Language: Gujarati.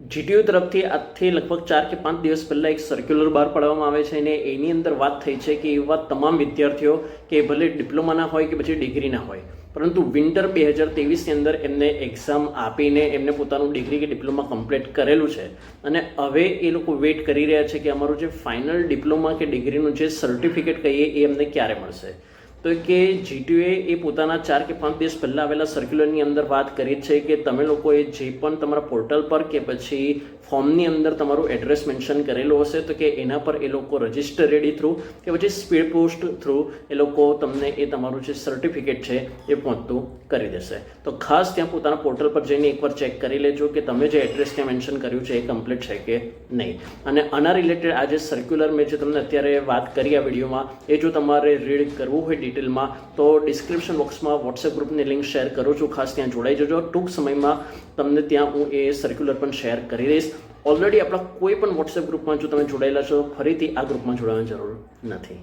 જીટીયુ તરફથી આજથી લગભગ 4 કે 5 દિવસ પહેલાં એક સર્ક્યુલર બહાર પાડવામાં આવે છે અને એની અંદર વાત થઈ છે કે એવા તમામ વિદ્યાર્થીઓ કે ભલે ડિપ્લોમાના હોય કે પછી ડિગ્રીના હોય, પરંતુ વિન્ટર 2023ની અંદર એમને એક્ઝામ આપીને એમને પોતાનું ડિગ્રી કે ડિપ્લોમા કમ્પ્લીટ કરેલું છે અને હવે એ લોકો વેઇટ કરી રહ્યા છે કે અમારું જે ફાઇનલ ડિપ્લોમા કે ડિગ્રીનું જે સર્ટિફિકેટ કહીએ એ અમને ક્યારે મળશે. તો કે જીટીયુએ એ પોતાના 4 કે 5 દિવસ પહેલાં આવેલા સર્ક્યુલરની અંદર વાત કરી છે કે તમે લોકોએ જે પણ તમારા પોર્ટલ પર કે પછી ફોર્મની અંદર તમારું એડ્રેસ મેન્શન કરેલું હશે તો કે એના પર એ લોકો રજિસ્ટર રેડી થ્રુ કે પછી સ્પીડ પોસ્ટ થ્રુ એ લોકો તમને એ તમારું જે સર્ટિફિકેટ છે એ પહોંચતું કરી દેશે. તો ખાસ ત્યાં પોતાના પોર્ટલ પર જઈને એકવાર ચેક કરી લેજો કે તમે જે એડ્રેસ ત્યાં મેન્શન કર્યું છે એ કમ્પ્લીટ છે કે નહીં. અને આના રિલેટેડ આ જે સર્ક્યુલર મેં જે તમને અત્યારે વાત કરી આ વિડીયોમાં એ જો તમારે રીડ કરવું હોય ડિટેલમાં તો ડિસ્ક્રિપ્શન બોક્સમાં વોટ્સએપ ગ્રુપની લિંક શેર કરું છું, ખાસ ત્યાં જોડાઈ જજો. ટૂંક સમયમાં તમને ત્યાં હું એ સર્ક્યુલર પણ શેર કરી દઈશ. ઓલરેડી આપણા કોઈ પણ વોટ્સએપ ગ્રુપમાં જો તમે જોડાયેલા છો ફરીથી આ ગ્રુપમાં જોડાવાની જરૂર નથી.